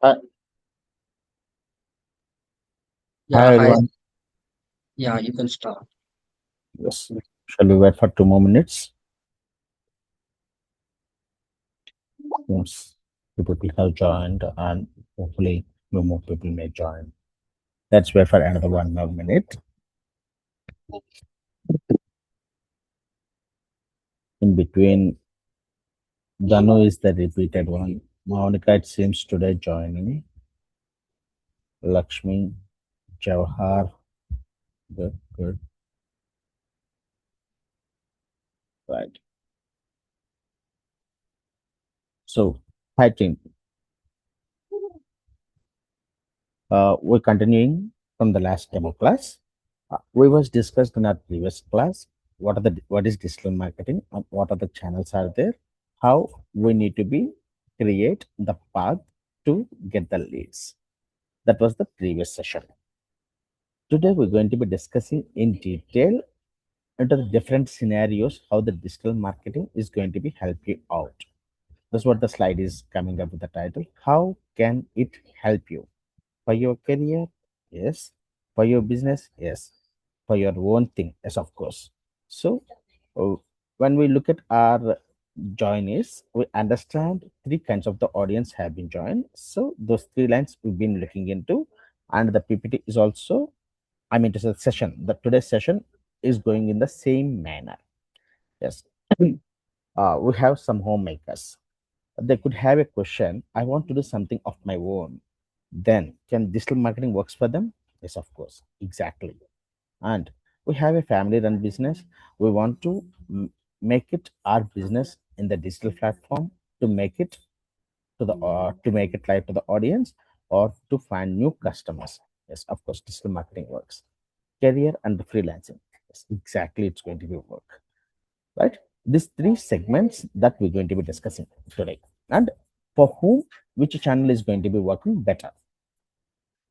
Hi, Yeah, hi hi. everyone. Yeah, you can start. Yes. Shall we wait for 2 more minutes? Yes. The people have joined and hopefully no more people may join. Let's wait for another 1 more minute. In between, Danu is the repeated one. Monica, it seems today joining. Lakshmi, Jawahar. Good, good. Right. So, hi team. We're continuing from the last demo class. We was discussed in our previous class what is digital marketing and what are the channels are there, how we need to be create the path to get the leads. That was the previous session. Today we're going to be discussing in detail into the different scenarios how the digital marketing is going to be help you out. That's what the slide is coming up with the title. How can it help you? For your career, yes. For your business, yes. For your own thing, yes, of course. So, uh, when we look at our joinees, we understand three kinds of the audience have been joined. So, those three lines we've been looking into, and the PPT is also, I mean, to say session. The today's session is going in the same manner. Yes. We have some homemakers. They could have a question. I want to do something of my own. Then, can digital marketing works for them? Yes, of course, exactly. And we have a family-run business. We want to make it our business in the digital platform to make it to make it live to the audience or to find new customers. Yes, of course, digital marketing works. Career and freelancing. Yes, exactly, it's going to be work, right? These three segments that we're going to be discussing today, and for whom which channel is going to be working better.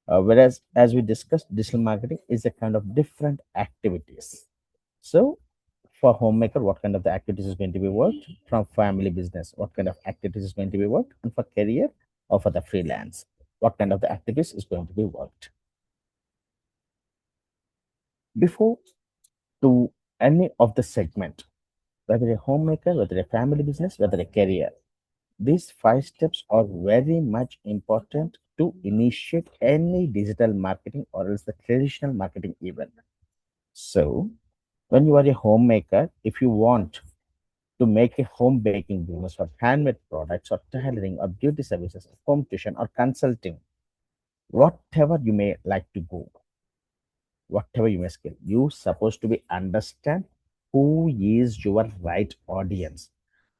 Whereas, as we discussed, digital marketing is a kind of different activities. So, for homemaker, what kind of the activities is going to be worked? From family business, what kind of activities is going to be worked? And for career or for the freelance, what kind of the activities is going to be worked? Before to any of the segment, whether a homemaker, whether a family business, whether a career, these five steps are very much important to initiate any digital marketing or else the traditional marketing even. So, when you are a homemaker, if you want to make a home baking business or handmade products or tailoring or beauty services, home tuition or consulting, whatever you may like to go, whatever you may skill, you supposed to be understand who is your right audience.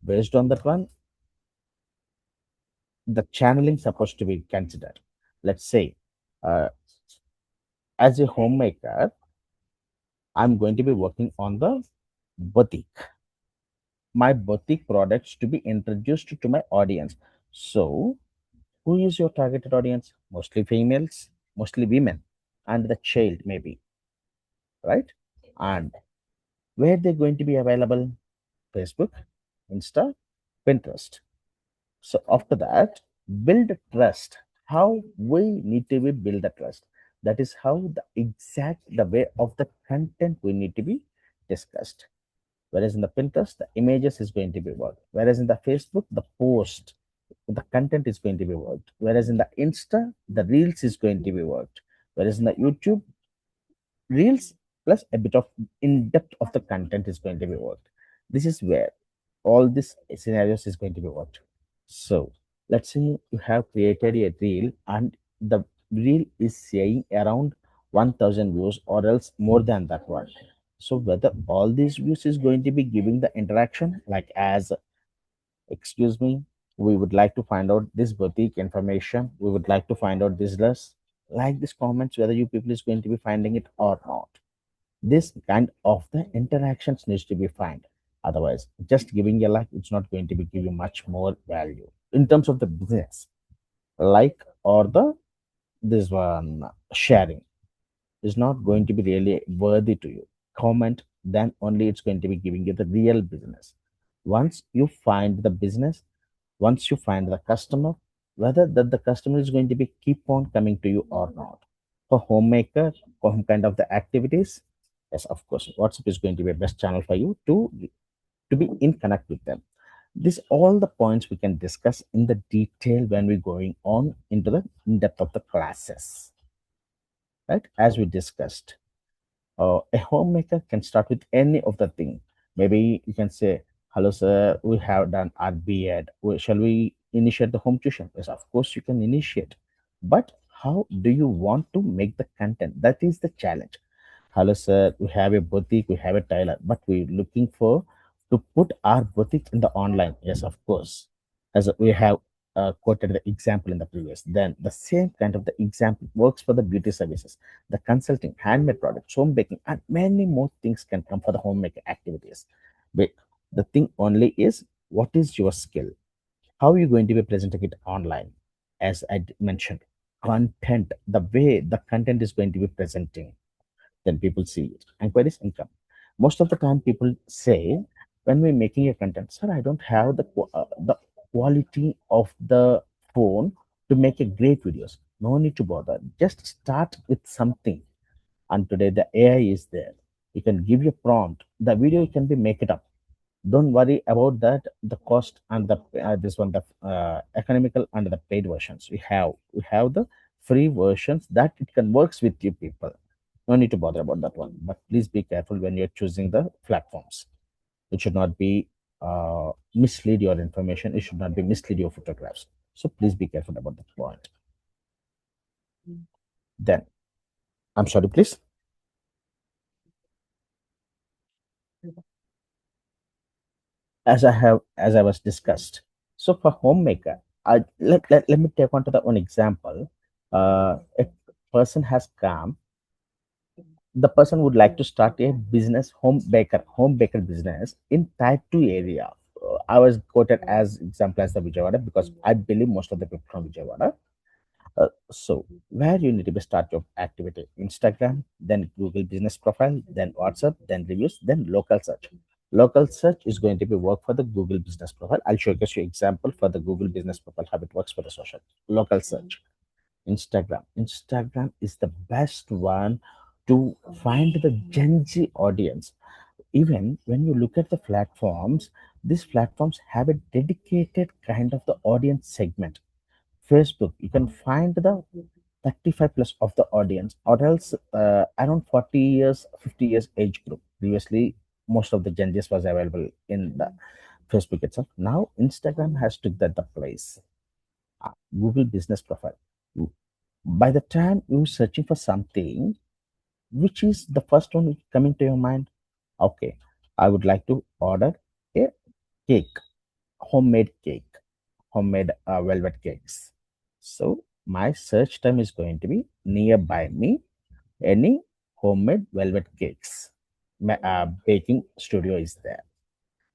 Based on that one, the channeling supposed to be considered. Let's say, uh, as a homemaker, I'm going to be working on the boutique, my boutique products to be introduced to my audience. So, who is your targeted audience? Mostly females, mostly women, and the child maybe, right? And where they're going to be available? Facebook, Insta, Pinterest. So after that, build trust. How we need to be build the trust. That is how the way of the content we need to be discussed. Whereas in the Pinterest, the images is going to be worked. Whereas in the Facebook, the post, the content is going to be worked. Whereas in the Insta, the reels is going to be worked. Whereas in the YouTube, reels plus a bit of in depth of the content is going to be worked. This is where all these scenarios is going to be worked. So let's say you have created a reel and the reel is saying around 1000 views or else more than that one. So whether all these views is going to be giving the interaction like as excuse me, we would like to find out this boutique information, we would like to find out this list, like this comments whether you people is going to be finding it or not. This kind of the interactions needs to be found. Otherwise, just giving a like, it's not going to be give you much more value in terms of the business. Like or the this one sharing is not going to be really worthy to you. Comment, then only it's going to be giving you the real business. Once you find the business, once you find the customer, whether that the customer is going to be keep on coming to you or not. For homemaker, for home kind of the activities, yes, of course, WhatsApp is going to be a best channel for you to be in connect with them. This all the points we can discuss in the detail when we're going on into the in depth of the classes, right? As we discussed, a homemaker can start with any of the thing. Maybe you can say, "Hello, sir. We have done our B.Ed. Shall we initiate the home tuition?" Yes, of course you can initiate, but how do you want to make the content? That is the challenge. Hello, sir. We have a boutique. We have a tailor, but we're looking for to put our boutique in the online. Yes, of course, as we have quoted the example in the previous. Then the same kind of the example works for the beauty services, the consulting, handmade products, home baking, and many more things can come for the homemaker activities. But the thing only is, what is your skill? How are you going to be presenting it online? As mentioned, content, the way the content is going to be presenting, then people see it. Inquiries income. Most of the time, people say when we're making a content, sir, I don't have the quality of the phone to make a great videos. No need to bother. Just start with something. And today the AI is there. You can give your prompt. The video can be make it up. Don't worry about that. The cost and the this one the economical and the paid versions. We have the free versions that it can works with you people. No need to bother about that one. But please be careful when you're choosing the platforms. It should not be mislead your information. It should not be mislead your photographs. So please be careful about that point. Then I'm sorry, please. As I was discussed. So for homemaker, let me take on to the one example. A person has come. The person would like to start a business, home baker business in type 2 area. I was quoted as example as the Vijayawada because I believe most of the people from Vijayawada. So where you need to be start your activity: Instagram, then Google business profile, then WhatsApp, then reviews, then local search. Local search is going to be work for the Google business profile. I'll showcase you example for the Google business profile how it works for the social. Local search. Instagram is the best one to find the Gen Z audience. Even when you look at the platforms, these platforms have a dedicated kind of the audience segment. Facebook, you can find the 35 plus of the audience, or else around 40 years, 50 years age group. Previously, most of the Gen Zs was available in the Facebook itself. Now, Instagram has took that the place. Google business profile. By the time you're searching for something, which is the first one coming to your mind? Okay, I would like to order a cake, homemade cake, homemade velvet cakes. So my search term is going to be nearby me, any homemade velvet cakes. My baking studio is there.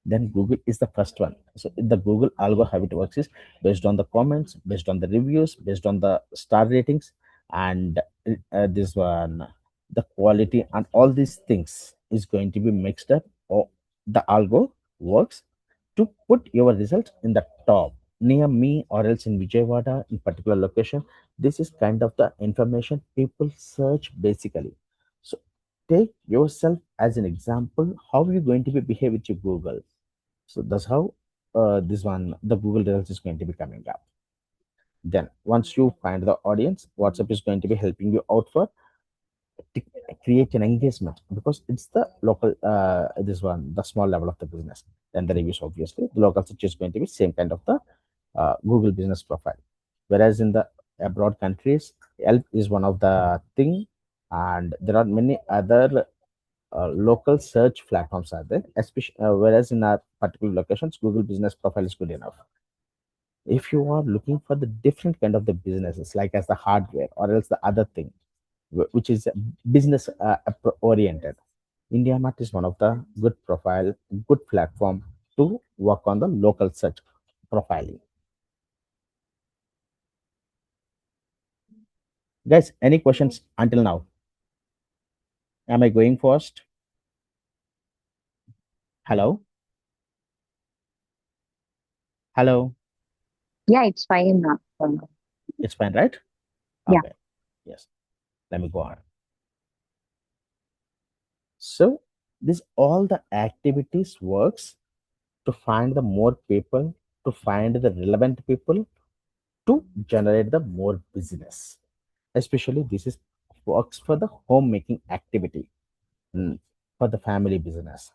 Then Google is the first one. So the Google algo how it works is based on the comments, based on the reviews, based on the star ratings, and this one, the quality and all these things is going to be mixed up. Or the algo works to put your result in the top near me or else in Vijayawada in particular location. This is kind of the information people search basically. So take yourself as an example. How are you going to be behave with your Google? So that's how this one, the Google results is going to be coming up. Then once you find the audience, WhatsApp is going to be helping you out for to create an engagement because it's the local, this one, the small level of the business. Then the reviews, obviously, the local search is going to be same kind of the Google business profile. Whereas in the abroad countries, Yelp is one of the thing, and there are many other local search platforms are there, especially whereas in our particular locations, Google business profile is good enough. If you are looking for the different kind of the businesses, like as the hardware or else the other thing, which is business oriented, India Mart is one of the good profile, good platform to work on the local search profiling. Guys, any questions until now? Am I going first? Hello? Hello? Yeah, it's fine. It's fine, right? Yeah. Okay. Yes. Let me go on. So this all the activities works to find the more people, to find the relevant people, to generate the more business. Especially this is works for the homemaking activity, mm, for the family business.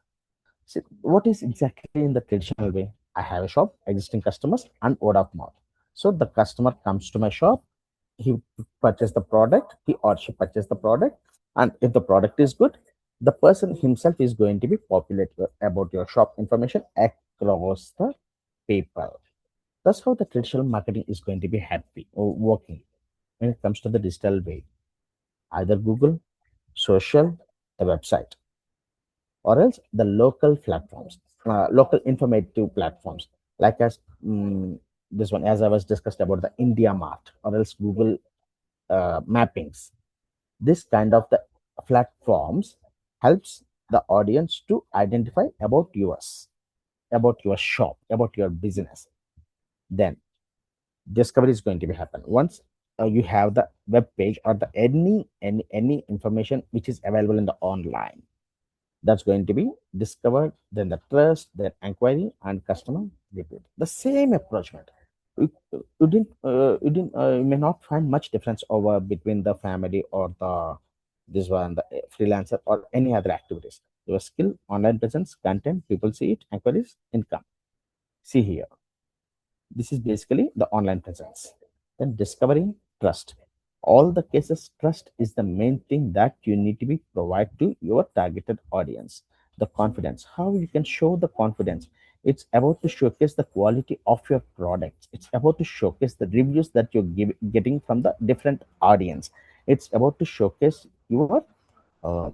See, what is exactly in the traditional way? I have a shop, existing customers, and word of mouth. So the customer comes to my shop, he purchase the product, he or she purchase the product, and if the product is good, the person himself is going to be populate about your shop information across the people. That's how the traditional marketing is going to be happy or working. When it comes to the digital way, either Google, social, the website, or else the local platforms, local informative platforms, like as this one, as I was discussed about the India Mart, or else Google mappings. This kind of the platforms helps the audience to identify about yours, about your shop, about your business. Then discovery is going to be happen once you have the web page or the any information which is available in the online, that's going to be discovered, then the trust, then inquiry and customer repeat the same approachment. You may not find much difference over between the family or the this one, the freelancer or any other activities. Your skill, online presence, content, people see it, inquiries, income. See here, this is basically the online presence. Then discovering trust. All the cases, trust is the main thing that you need to be provide to your targeted audience. The confidence. How you can show the confidence? It's about to showcase the quality of your products. It's about to showcase the reviews that you're getting from the different audience. It's about to showcase your uh,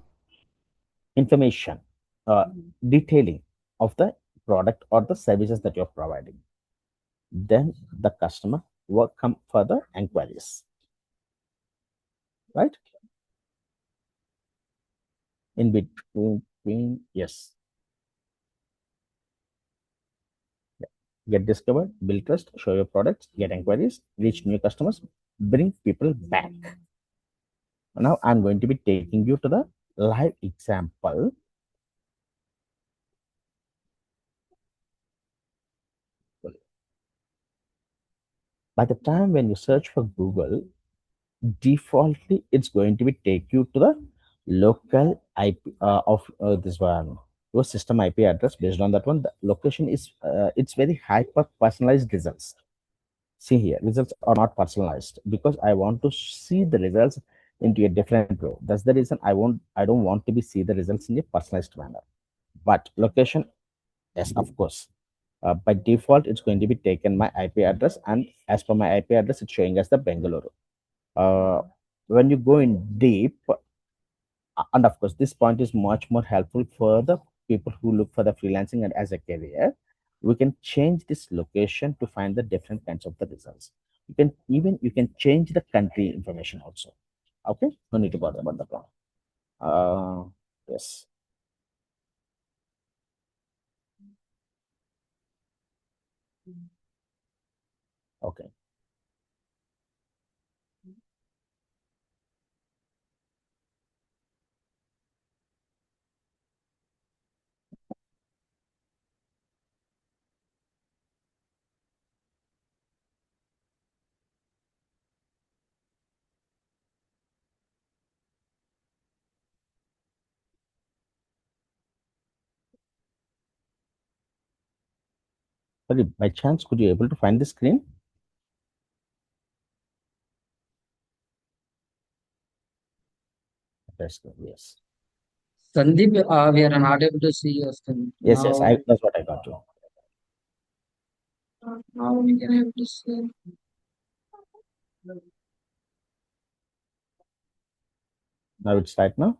information, uh, detailing of the product or the services that you're providing. Then the customer will come further inquiries, right? In between, yes. Get discovered, build trust, show your products, get inquiries, reach new customers, bring people back. Now I'm going to be taking you to the live example. By the time when you search for Google, defaultly it's going to be take you to the local IP of this one, your system IP address. Based on that one, the location is it's very hyper personalized results. See here, results are not personalized because I want to see the results into a different row. That's the reason I don't want to be see the results in a personalized manner. But location, yes, of course. By default, it's going to be taken my IP address, and as per my IP address, it's showing as the Bengaluru. Uh, when you go in deep, and of course this point is much more helpful for the people who look for the freelancing and as a career, we can change this location to find the different kinds of the results. You can change the country information also. Okay, no need to bother about the problem. Yes. Okay. Sorry, by chance could you able to find the screen? That's good. Yes. Sandeep, we are not able to see your screen. Yes, Now, that's what I got to. now we can able to see. Now it's right now.